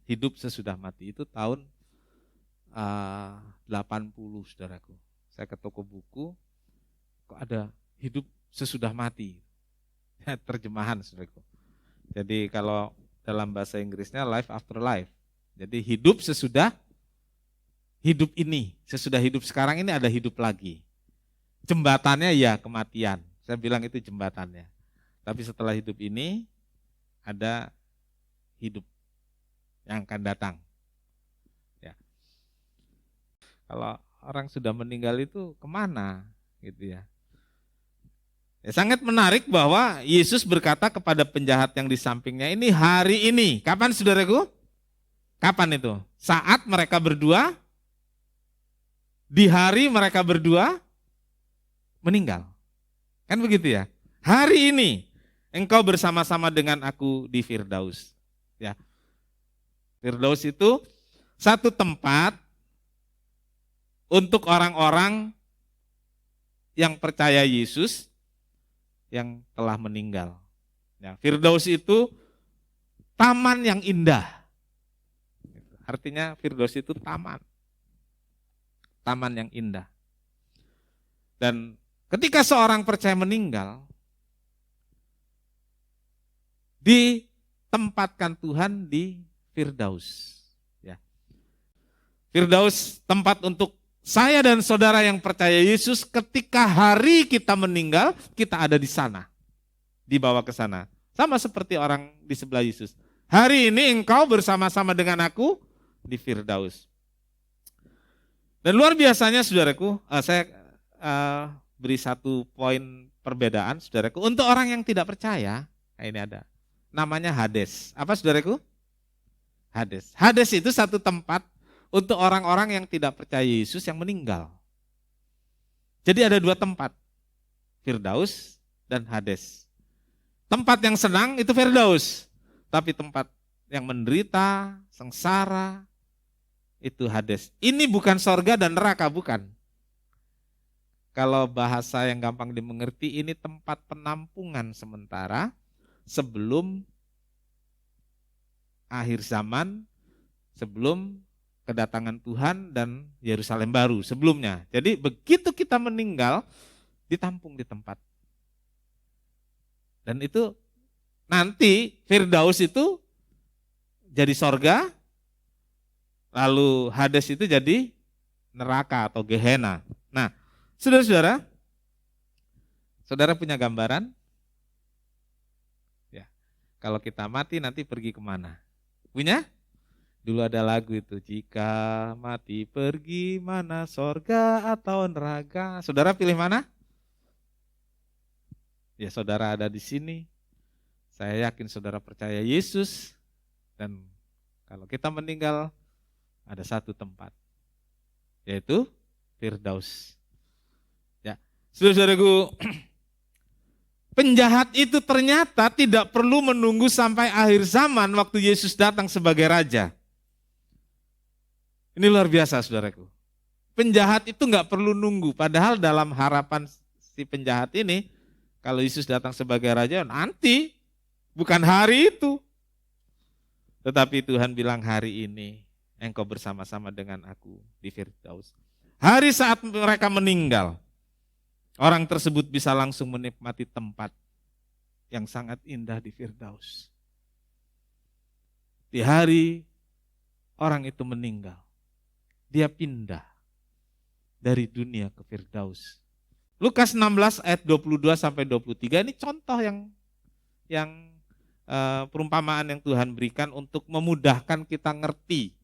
Hidup sesudah mati itu tahun 80 saudaraku. Saya ke toko buku, kok ada hidup sesudah mati. Terjemahan saudaraku. Jadi kalau dalam bahasa Inggrisnya life after life. Jadi hidup sesudah hidup ini, sesudah hidup sekarang ini ada hidup lagi. Jembatannya ya kematian. Saya bilang itu jembatannya. Tapi setelah hidup ini ada hidup yang akan datang. Ya. Kalau orang sudah meninggal itu kemana gitu ya. Ya, sangat menarik bahwa Yesus berkata kepada penjahat yang di sampingnya, ini hari ini. Kapan saudaraku? Kapan itu? Saat mereka berdua, di hari mereka berdua meninggal. Kan begitu ya? Hari ini engkau bersama-sama dengan aku di Firdaus. Ya. Firdaus itu satu tempat untuk orang-orang yang percaya Yesus yang telah meninggal. Ya, Firdaus itu taman yang indah. Artinya Firdaus itu taman. Taman yang indah. Dan ketika seorang percaya meninggal, ditempatkan Tuhan di Firdaus. Ya. Firdaus tempat untuk saya dan saudara yang percaya Yesus, ketika hari kita meninggal, kita ada di sana. Dibawa ke sana. Sama seperti orang di sebelah Yesus. Hari ini engkau bersama-sama dengan aku di Firdaus. Dan luar biasanya saudaraku, saya beri satu poin perbedaan saudaraku. Untuk orang yang tidak percaya, ini ada. Namanya Hades. Apa saudaraku? Hades. Hades itu satu tempat untuk orang-orang yang tidak percaya Yesus yang meninggal. Jadi ada dua tempat. Firdaus dan Hades. Tempat yang senang itu Firdaus. Tapi tempat yang menderita, sengsara, itu Hades. Ini bukan sorga dan neraka, bukan. Kalau bahasa yang gampang dimengerti, ini tempat penampungan sementara sebelum akhir zaman, sebelum kedatangan Tuhan dan Yerusalem baru sebelumnya. Jadi begitu kita meninggal, ditampung di tempat. Dan itu nanti Firdaus itu jadi sorga, lalu Hades itu jadi neraka atau Gehenna. Nah, saudara-saudara, saudara punya gambaran? Ya, kalau kita mati nanti pergi kemana? Punya? Dulu ada lagu itu, jika mati pergi mana, sorga atau neraka. Saudara pilih mana? Ya saudara ada di sini. Saya yakin saudara percaya Yesus. Dan kalau kita meninggal, ada satu tempat. Yaitu Firdaus. Ya, saudara-saudaraku, penjahat itu ternyata tidak perlu menunggu sampai akhir zaman waktu Yesus datang sebagai raja. Ini luar biasa saudaraku. Penjahat itu nggak perlu nunggu, padahal dalam harapan si penjahat ini, kalau Yesus datang sebagai raja nanti, bukan hari itu. Tetapi Tuhan bilang hari ini, engkau bersama-sama dengan aku di Firdaus. Hari saat mereka meninggal, orang tersebut bisa langsung menikmati tempat yang sangat indah di Firdaus. Di hari orang itu meninggal, dia pindah dari dunia ke Firdaus. Lukas 16 ayat 22 sampai 23 ini contoh yang perumpamaan yang Tuhan berikan untuk memudahkan kita ngerti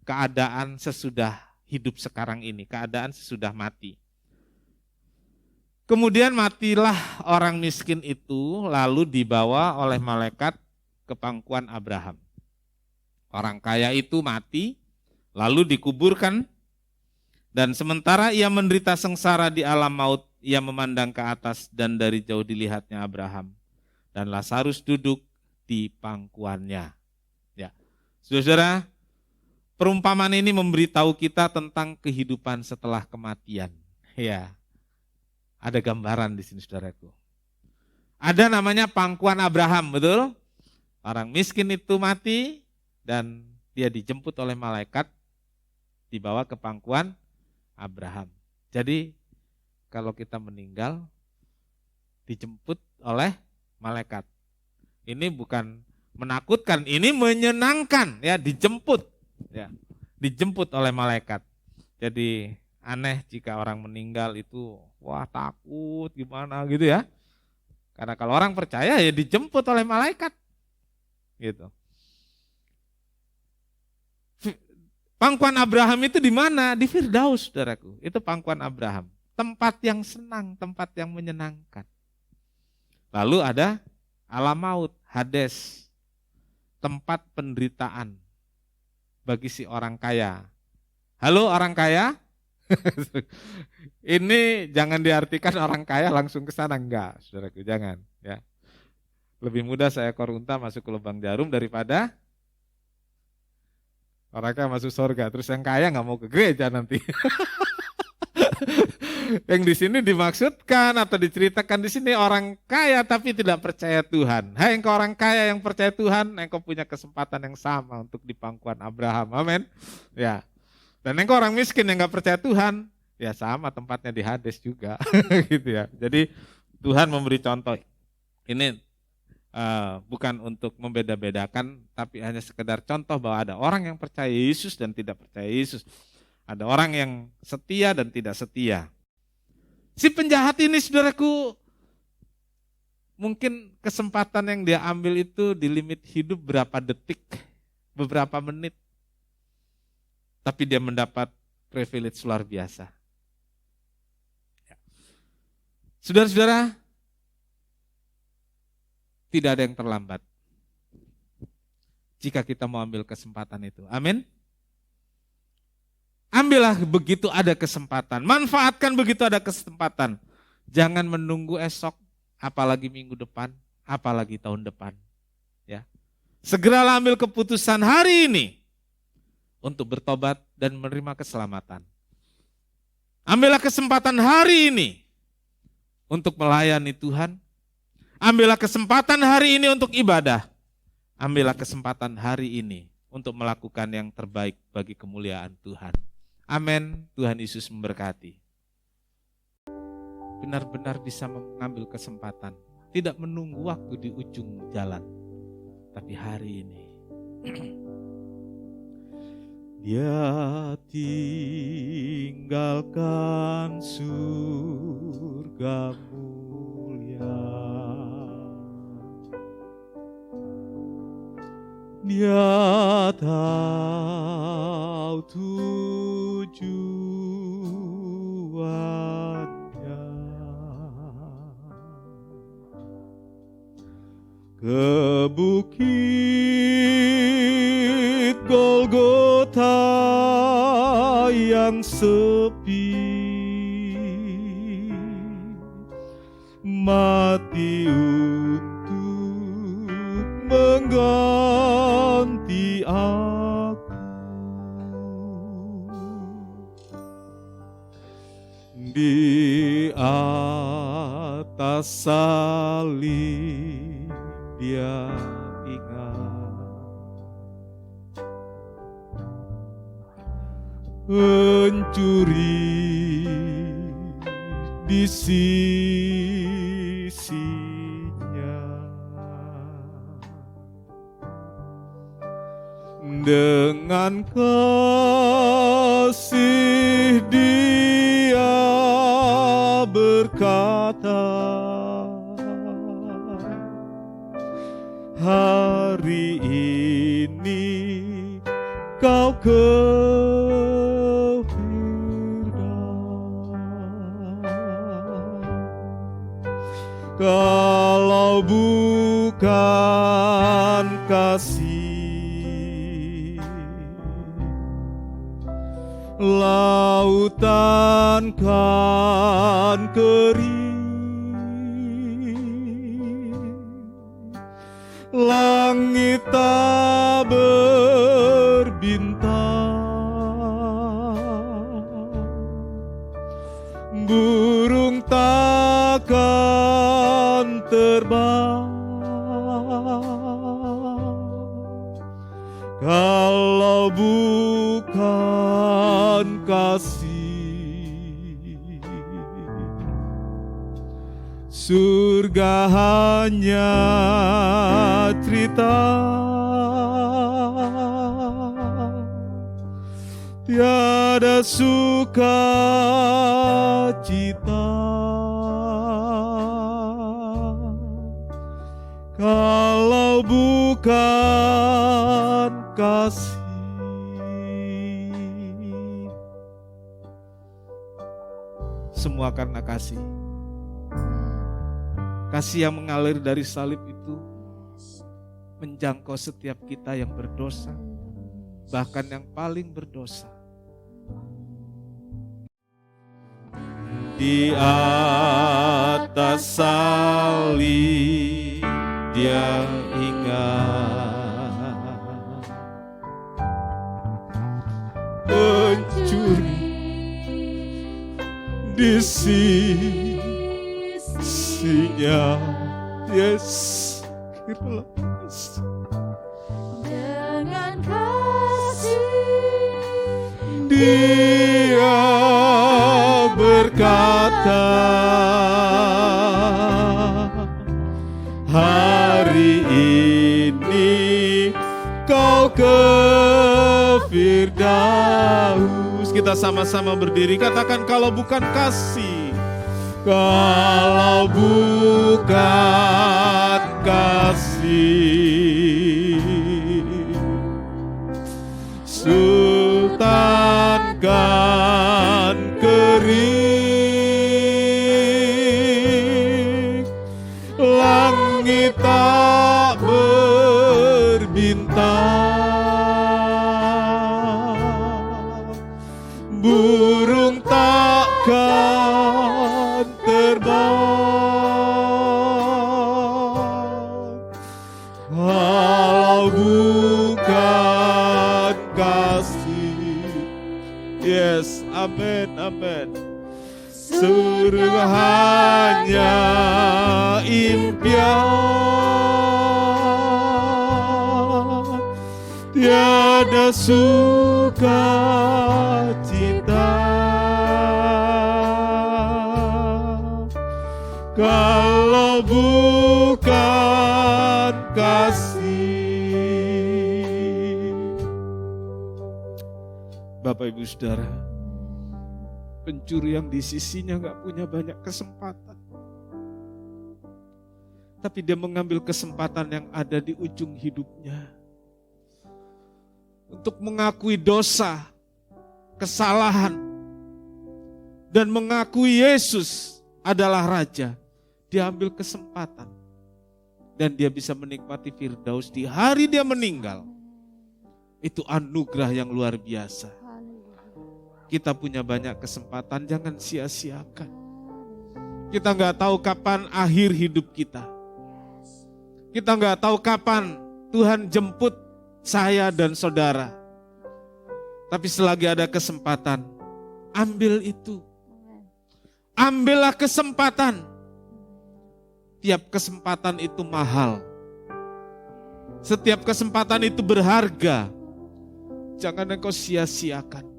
keadaan sesudah hidup sekarang ini, keadaan sesudah mati. Kemudian matilah orang miskin itu lalu dibawa oleh malaikat ke pangkuan Abraham. Orang kaya itu mati lalu dikuburkan, dan sementara ia menderita sengsara di alam maut, ia memandang ke atas dan dari jauh dilihatnya Abraham. Dan Lazarus duduk di pangkuannya. Ya, saudara, perumpamaan ini memberitahu kita tentang kehidupan setelah kematian. Ya, ada gambaran di sini saudaraku. Ada namanya pangkuan Abraham, betul? Orang miskin itu mati dan dia dijemput oleh malaikat, dibawa ke pangkuan Abraham. Jadi kalau kita meninggal dijemput oleh malaikat. Ini bukan menakutkan, ini menyenangkan, ya, dijemput, ya. Dijemput oleh malaikat. Jadi aneh jika orang meninggal itu wah takut gimana gitu ya. Karena kalau orang percaya ya dijemput oleh malaikat. Gitu. Pangkuan Abraham itu di mana? Di Firdaus, saudaraku. Itu pangkuan Abraham. Tempat yang senang, tempat yang menyenangkan. Lalu ada alam maut, Hades. Tempat penderitaan bagi si orang kaya. Halo orang kaya? Ini jangan diartikan orang kaya langsung ke sana, enggak, saudaraku, jangan, ya. Lebih mudah seekor unta masuk ke lubang jarum daripada orang kaya masuk surga. Terus yang kaya nggak mau ke gereja nanti. Yang di sini dimaksudkan atau diceritakan di sini orang kaya tapi tidak percaya Tuhan. Hai engkau orang kaya yang percaya Tuhan, engkau punya kesempatan yang sama untuk di pangkuan Abraham. Amin. Ya. Dan engkau orang miskin yang nggak percaya Tuhan, ya sama tempatnya di Hades juga, gitu ya. Jadi Tuhan memberi contoh. Ini bukan untuk membeda-bedakan, tapi hanya sekedar contoh bahwa ada orang yang percaya Yesus dan tidak percaya Yesus. Ada orang yang setia dan tidak setia. Si penjahat ini, saudaraku, mungkin kesempatan yang dia ambil itu di limit hidup berapa detik, beberapa menit. Tapi dia mendapat privilege luar biasa. Saudara-saudara, tidak ada yang terlambat jika kita mau ambil kesempatan itu. Amin. Ambillah begitu ada kesempatan. Manfaatkan begitu ada kesempatan. Jangan menunggu esok, apalagi minggu depan, apalagi tahun depan. Ya. Segeralah ambil keputusan hari ini untuk bertobat dan menerima keselamatan. Ambillah kesempatan hari ini untuk melayani Tuhan. Ambillah kesempatan hari ini untuk ibadah. Ambillah kesempatan hari ini untuk melakukan yang terbaik bagi kemuliaan Tuhan. Amin. Tuhan Yesus memberkati. Benar-benar bisa mengambil kesempatan. Tidak menunggu waktu di ujung jalan. Tapi hari ini. Dia tinggalkan surga mulia. Dia tahu tujuannya. Ke bukit Golgota yang sepi, mati untuk mengganti aku. Di atas salib dia pencuri di sisinya, dengan kasih dia berkata, hari ini kau ke kalau bukan kasih, lautan kan kering, langit tak berbintang, burung takkan terbang bukan kasih, surga hanya cerita, tiada sukacita kalau bukan kasih. Semua karena kasih. Kasih yang mengalir dari salib itu menjangkau setiap kita yang berdosa, bahkan yang paling berdosa. Di atas salib Dia ingat pencuri di sisinya. Yes, Dengan kasih Dia berkata, hari ini kau ke Firdaus. Kita sama-sama berdiri, katakan kalau bukan kasih, kalau bukan kasih, Sultan kan kering, langit tak berbintang, burung takkan terbang kalau bukan kasih. Yes, amin, amin. Surga hanya impian, tiada sukacita kalau bukan kasih. Bapak Ibu Saudara, pencuri yang di sisinya gak punya banyak kesempatan, tapi dia mengambil kesempatan yang ada di ujung hidupnya untuk mengakui dosa, kesalahan, dan mengakui Yesus adalah Raja. Dia ambil kesempatan dan dia bisa menikmati Firdaus di hari dia meninggal. Itu anugerah yang luar biasa. Kita punya banyak kesempatan, jangan sia-siakan. Kita gak tahu kapan akhir hidup kita. Kita gak tahu kapan Tuhan jemput saya dan saudara. Tapi selagi ada kesempatan, ambil itu. Ambillah kesempatan. Tiap kesempatan itu mahal. Setiap kesempatan itu berharga. Jangan engkau sia-siakan.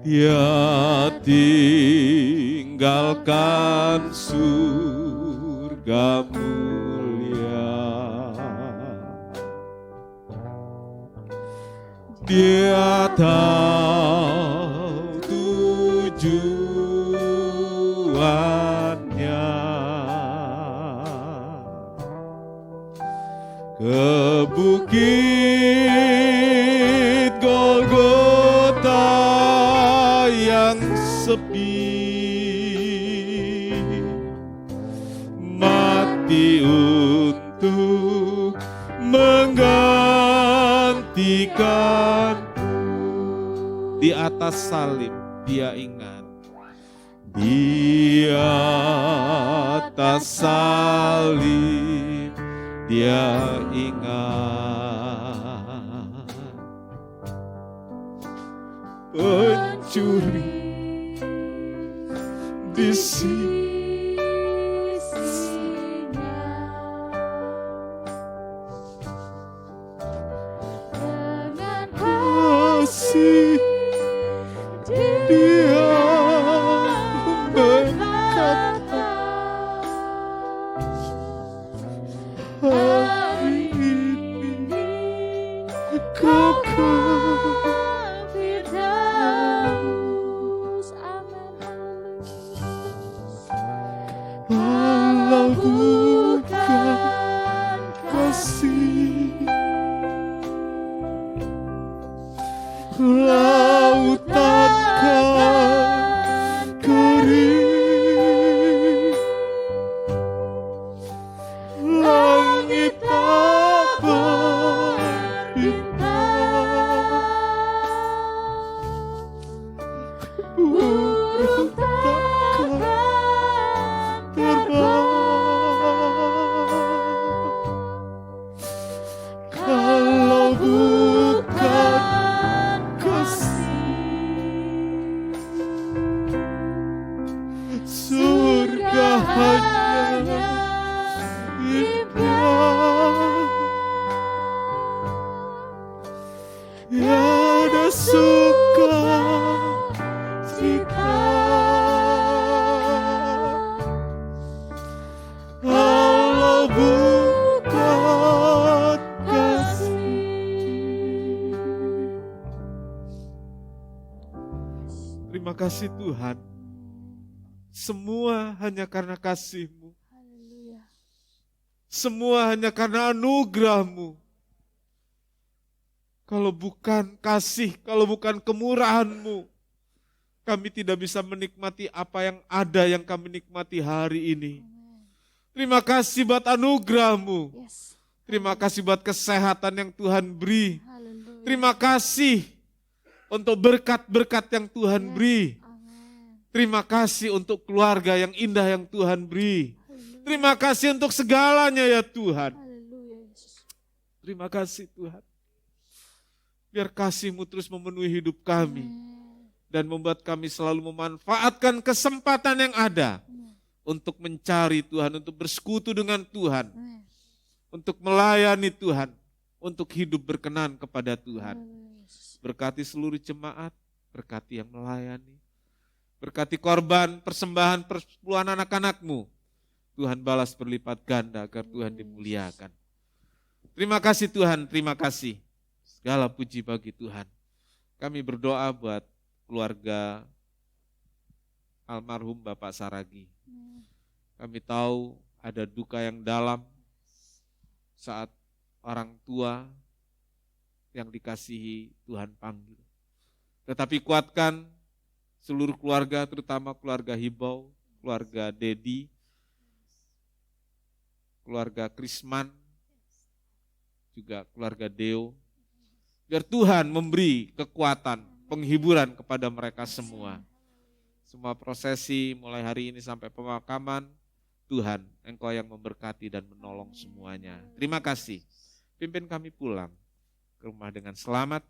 Dia tinggalkan surga mulia, dia tahu tujuannya, ke bukit Golgota yang sepi, mati untuk menggantikanku. Di atas salib dia ingat, di atas salib dia ingat, pencuri di sisinya, ke Firdaus. Amin. Allah bukan kasih, lautan kan kering, langit tak berbintang, burung takkan terbang kalau bukan kasih. Surga hanya indah, tiada suka cita. Allah bukan kasih. Terima kasih Tuhan, semua hanya karena kasih-Mu, semua hanya karena anugerah-Mu. Kalau bukan kasih, kalau bukan kemurahan-Mu, kami tidak bisa menikmati apa yang ada yang kami nikmati hari ini. Terima kasih buat anugerah-Mu. Terima kasih buat kesehatan yang Tuhan beri. Terima kasih untuk berkat-berkat yang Tuhan beri. Terima kasih untuk keluarga yang indah yang Tuhan beri. Terima kasih untuk segalanya ya Tuhan. Terima kasih Tuhan. Biar kasih-Mu terus memenuhi hidup kami. Dan membuat kami selalu memanfaatkan kesempatan yang ada. Untuk mencari Tuhan, untuk bersekutu dengan Tuhan. Untuk melayani Tuhan. Untuk hidup berkenan kepada Tuhan. Berkati seluruh jemaat, berkati yang melayani. Berkati korban, persembahan, persepuluhan anak-anak-Mu. Tuhan balas berlipat ganda agar Tuhan dimuliakan. Terima kasih Tuhan, terima kasih. Segala puji bagi Tuhan. Kami berdoa buat keluarga almarhum Bapak Saragi. Kami tahu ada duka yang dalam saat orang tua yang dikasihi Tuhan panggil. Tetapi kuatkan seluruh keluarga, terutama keluarga Hibau, keluarga Dedi, keluarga Krisman, juga keluarga Deo. Biar Tuhan memberi kekuatan, penghiburan kepada mereka semua. Semua prosesi mulai hari ini sampai pemakaman, Tuhan, Engkau yang memberkati dan menolong semuanya. Terima kasih. Pimpin kami pulang ke rumah dengan selamat.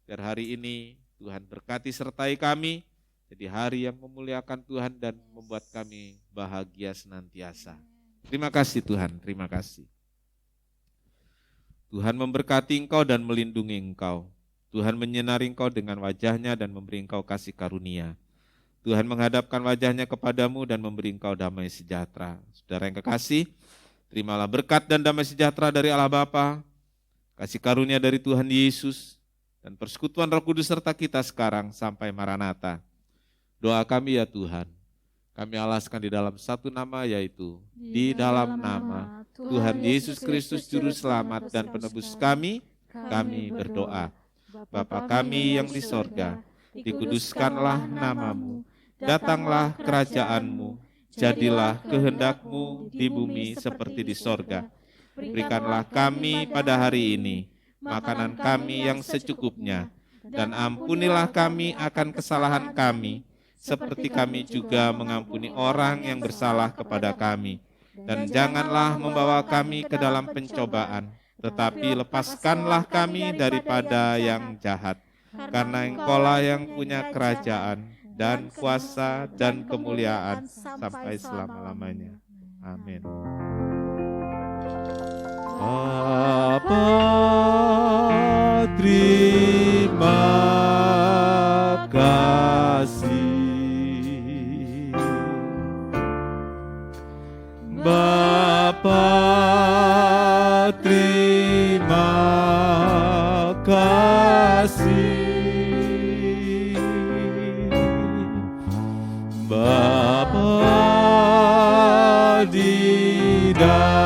Biar hari ini Tuhan berkati sertai kami. Jadi hari yang memuliakan Tuhan dan membuat kami bahagia senantiasa. Terima kasih Tuhan, terima kasih. Tuhan memberkati engkau dan melindungi engkau. Tuhan menyinari engkau dengan wajahnya dan memberi engkau kasih karunia. Tuhan menghadapkan wajahnya kepadamu dan memberi engkau damai sejahtera. Saudara yang kekasih, terimalah berkat dan damai sejahtera dari Allah Bapa, kasih karunia dari Tuhan Yesus, dan persekutuan Roh Kudus serta kita sekarang sampai Maranatha. Doa kami ya Tuhan, kami alaskan di dalam satu nama, yaitu di dalam nama Tuhan Yesus Kristus Juru Selamat dan Penebus kami berdoa. Bapa kami yang di sorga, dikuduskanlah namamu, datanglah kerajaanmu, jadilah kehendak-Mu di bumi seperti di sorga. Berikanlah kami pada hari ini makanan kami yang secukupnya, dan ampunilah kami akan kesalahan kami, seperti kami juga mengampuni orang yang bersalah kepada kami. Dan janganlah membawa kami ke dalam pencobaan, tetapi lepaskanlah kami daripada yang jahat. Karena Engkau-lah yang punya kerajaan dan kuasa dan kemuliaan sampai selama-lamanya. Amin. Bapa, terima kasih. Bapa, terima kasih. kasih Bapa di dalam